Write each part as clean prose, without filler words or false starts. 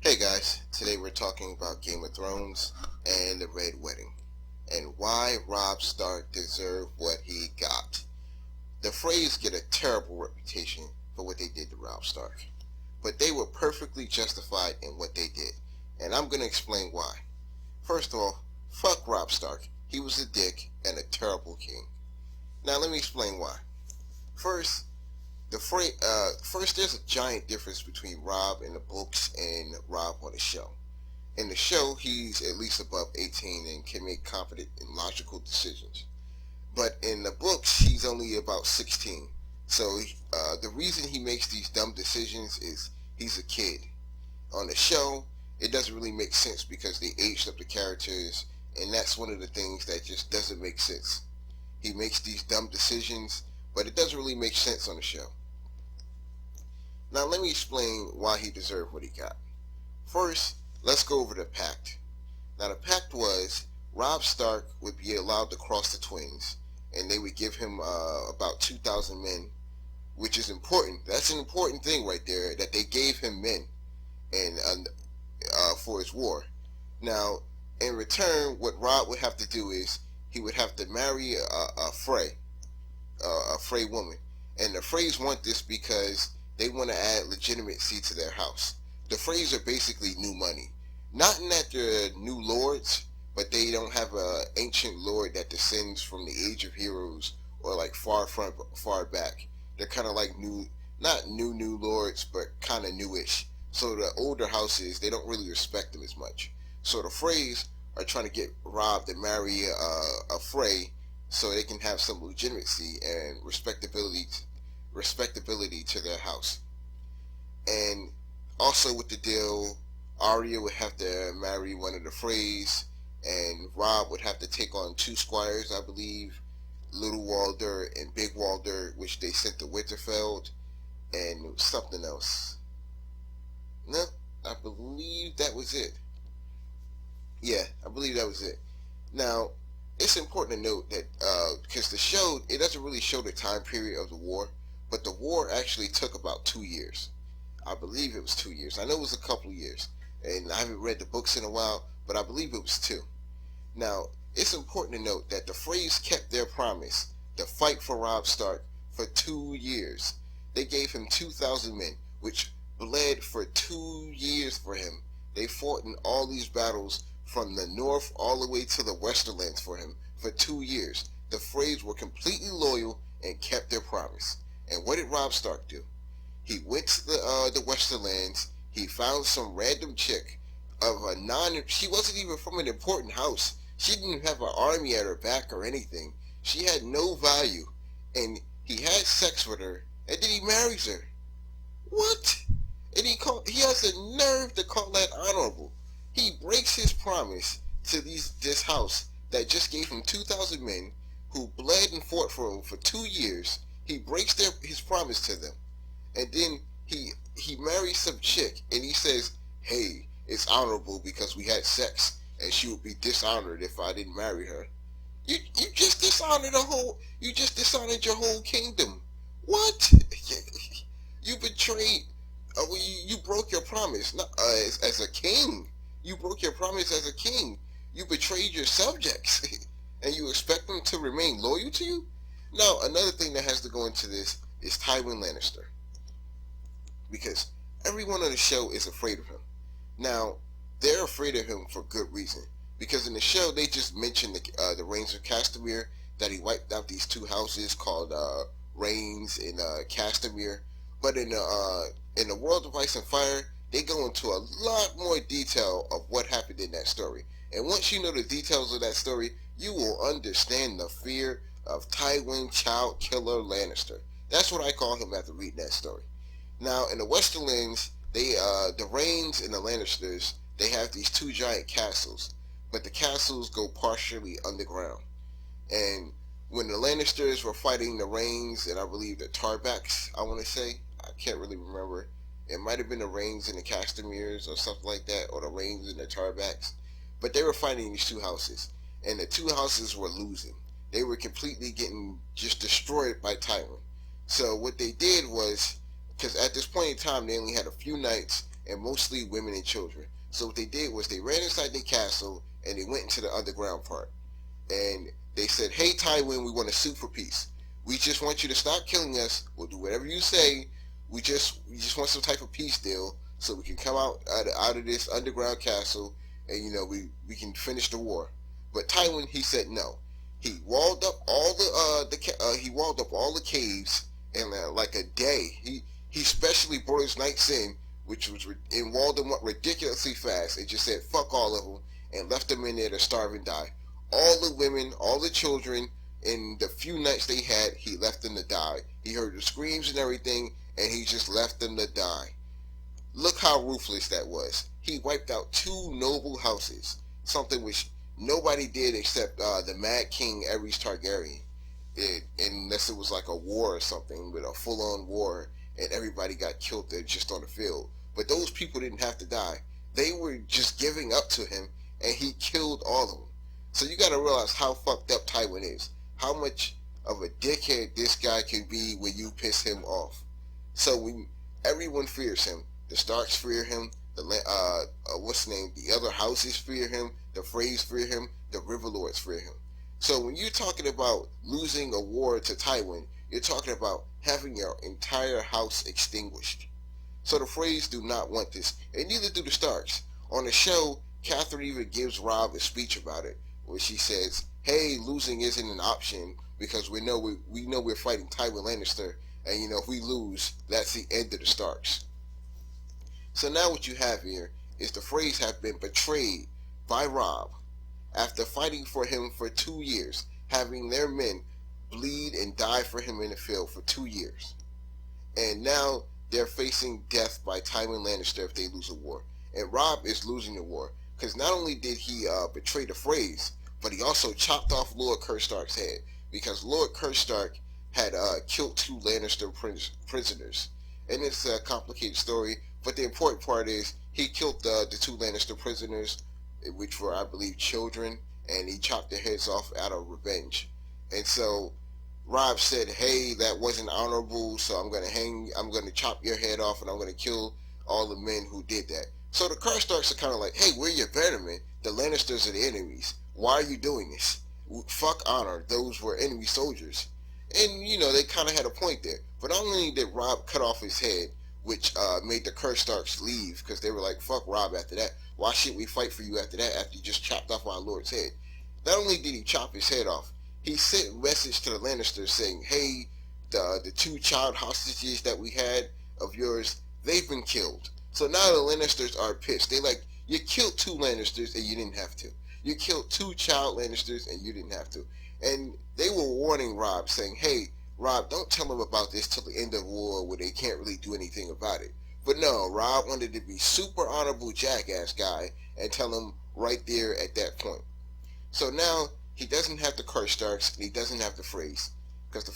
Hey guys, today we're talking about Game of Thrones and the Red Wedding, and why Robb Stark deserved what he got. The Freys get a terrible reputation for what they did to Robb Stark, but they were perfectly justified in what they did, and I'm going to explain why. First of all, fuck Robb Stark. He was a dick and a terrible king. Now let me explain why. First, first, there's a giant difference between Robb in the books and Robb on the show. In the show, he's at least above 18 and can make confident and logical decisions. But in the books, he's only about 16. So the reason he makes these dumb decisions is he's a kid. On the show, it doesn't really make sense because they aged up the characters, and that's one of the things that just doesn't make sense. He makes these dumb decisions, but it doesn't really make sense on the show. Now let me explain why he deserved what he got. First, let's go over the pact. Now the pact was Robb Stark would be allowed to cross the twins, and they would give him about 2,000 men, which is important. That's an important thing right there, that they gave him men and for his war. Now, in return, what Robb would have to do is he would have to marry a Frey woman, and the Freys want this because they want to add legitimacy to their house. The Freys are basically new money. Not in that they're new lords, but they don't have an ancient lord that descends from the Age of Heroes or like far back. They're kind of like not new lords, but kind of newish. So the older houses, they don't really respect them as much. So the Freys are trying to get Robb to marry a Frey so they can have some legitimacy and respectability to their house. And also with the deal, Arya would have to marry one of the Freys, and Robb would have to take on two squires, I believe, Little Walder and Big Walder, which they sent to Winterfell, and something else. No, I believe that was it. Yeah, I believe that was it. Now, it's important to note that because the show, it doesn't really show the time period of the war, but the war actually took about 2 years. I believe it was 2 years. I know it was a couple of years, and I haven't read the books in a while, but I believe it was 2. Now, it's important to note that the Freys kept their promise to fight for Robb Stark for 2 years. They gave him 2,000 men, which bled for 2 years for him. They fought in all these battles from the north all the way to the Westerlands for him for 2 years. The Freys were completely loyal and kept their promise. And what did Robb Stark do? He went to the Westerlands. He found some random chick of she wasn't even from an important house. She didn't have an army at her back or anything. She had no value. And he had sex with her, and then he marries her. What? And he has the nerve to call that honorable. He breaks his promise to this house that just gave him 2,000 men who bled and fought for him for 2 years. He breaks his promise to them. And then he marries some chick, and he says, hey, it's honorable because we had sex, and she would be dishonored if I didn't marry her. You just dishonored your whole kingdom. What? You betrayed, you broke your promise, not, as a king. You broke your promise as a king. You betrayed your subjects, and you expect them to remain loyal to you? Now, another thing that has to go into this is Tywin Lannister, because everyone on the show is afraid of him. Now, they're afraid of him for good reason, because in the show they just mentioned the Reigns of Castamere, that he wiped out these two houses called Reigns and Castamere. But in the World of Ice and Fire, they go into a lot more detail of what happened in that story. And once you know the details of that story, you will understand the fear of Tywin Child Killer Lannister. That's what I call him after reading that story. Now, in the Westerlands, the Reigns and the Lannisters, they have these two giant castles, but the castles go partially underground. And when the Lannisters were fighting the Reigns and I believe the Tarbacks, I want to say, I can't really remember. It might have been the Reigns and the Castameres or something like that, or the Reigns and the Tarbacks. But they were fighting these two houses, and the two houses were losing. They were completely getting just destroyed by Tywin. So what they did was, because at this point in time they only had a few knights and mostly women and children. So what they did was they ran inside their castle and they went into the underground part. And they said, "Hey Tywin, we want to sue for peace. We just want you to stop killing us. We'll do whatever you say. We just want some type of peace deal so we can come out of this underground castle and we can finish the war." But Tywin, he said no. He walled up all he walled up all the caves in like a day. He specially brought his knights in, and walled them up ridiculously fast, and just said fuck all of them and left them in there to starve and die. All the women, all the children, and the few knights they had, he left them to die. He heard the screams and everything, and he just left them to die. Look how ruthless that was. He wiped out two noble houses, something which nobody did except the Mad King Aerys Targaryen, unless it was like a war or something, with a full-on war, and everybody got killed there just on the field. But those people didn't have to die. They were just giving up to him, and he killed all of them. So you got to realize how fucked up Tywin is, how much of a dickhead this guy can be when you piss him off. So everyone fears him. The Starks fear him. The other houses fear him. The Freys fear him. The Riverlords fear him. So when you're talking about losing a war to Tywin, you're talking about having your entire house extinguished. So the Freys do not want this, and neither do the Starks. On the show, Catherine even gives Robb a speech about it, where she says, "Hey, losing isn't an option because we know we're fighting Tywin Lannister, and if we lose, that's the end of the Starks." So now what you have here is the Freys have been betrayed by Robb after fighting for him for 2 years, having their men bleed and die for him in the field for 2 years. And now they're facing death by Tywin Lannister if they lose a war. And Robb is losing the war, because not only did he betray the Freys, but he also chopped off Lord Karstark's head, because Lord Karstark had killed 2 Lannister prisoners. And it's a complicated story, but the important part is he killed the 2 Lannister prisoners, which were, I believe, children, and he chopped their heads off out of revenge. And so Robb said, "Hey, that wasn't honorable, so I'm going to chop your head off, and I'm going to kill all the men who did that." So the Karstarks are kind of like, "Hey, we're your better men. The Lannisters are the enemies. Why are you doing this? Fuck honor. Those were enemy soldiers." And, they kind of had a point there. But not only did Robb cut off his head, which made the Karstarks leave, because they were like, "Fuck Robb after that. Why should we fight for you after that, after you just chopped off our lord's head?" Not only did he chop his head off, he sent a message to the Lannisters saying, "Hey, the 2 child hostages that we had of yours, they've been killed." So now the Lannisters are pissed. They like, "You killed 2 Lannisters and you didn't have to. You killed 2 child Lannisters and you didn't have to." And they were warning Robb, saying, "Hey, Robb, don't tell them about this till the end of the war where they can't really do anything about it." But no, Robb wanted to be super honorable jackass guy and tell them right there at that point. So now he doesn't have the Karstarks and he doesn't have the Freys, because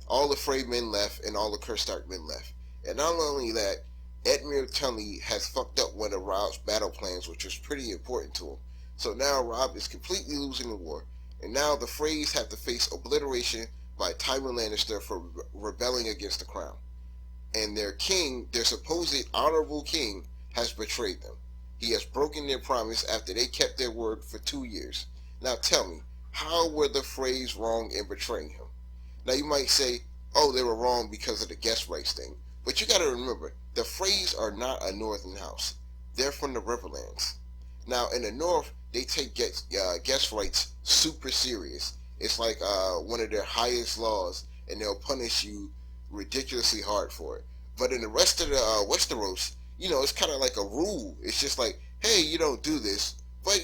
all the Frey men left and all the Karstark men left. And not only that, Edmure Tully has fucked up one of Robb's battle plans, which was pretty important to him. So now Robb is completely losing the war, and now the Freys have to face obliteration by Tywin Lannister for rebelling against the crown. And their king, their supposed honorable king, has betrayed them. He has broken their promise after they kept their word for 2 years. Now tell me, how were the Freys wrong in betraying him? Now you might say, "Oh, they were wrong because of the guest rights thing." But you got to remember, the Freys are not a northern house. They're from the Riverlands. Now in the north, they take guest rights super serious. It's like one of their highest laws, and they'll punish you ridiculously hard for it. But in the rest of the Westeros, it's kind of like a rule. It's just like, "Hey, you don't do this," but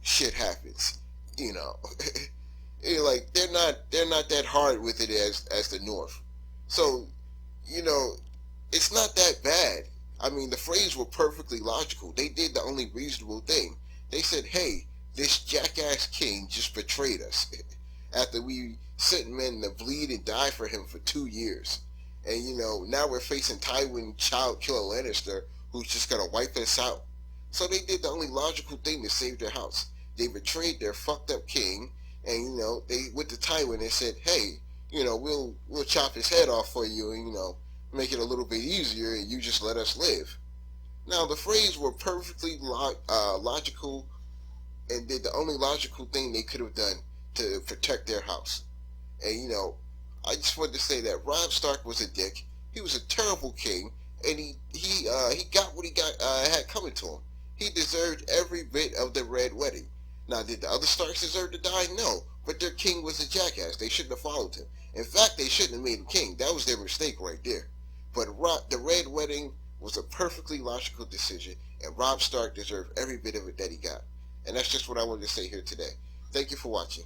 shit happens. Like they're not that hard with it as the North. So, it's not that bad. I mean, the Freys were perfectly logical. They did the only reasonable thing. They said, "Hey, this jackass king just betrayed us after we sent men to bleed and die for him for 2 years. And, now we're facing Tywin child killer Lannister, who's just going to wipe us out." So they did the only logical thing to save their house. They betrayed their fucked up king, and, they went to Tywin and said, "Hey, we'll chop his head off for you and, make it a little bit easier, and you just let us live." Now, the Freys were perfectly logical and did the only logical thing they could have done to protect their house. And I just wanted to say that Robb Stark was a dick. He was a terrible king, and he got what he got had coming to him. He deserved every bit of the Red Wedding. Now, did the other Starks deserve to die? No, but their king was a jackass. They shouldn't have followed him. In fact, they shouldn't have made him king. That was their mistake right there. But the Red Wedding was a perfectly logical decision, and Robb Stark deserved every bit of it that he got. And that's just what I wanted to say here today. Thank you for watching.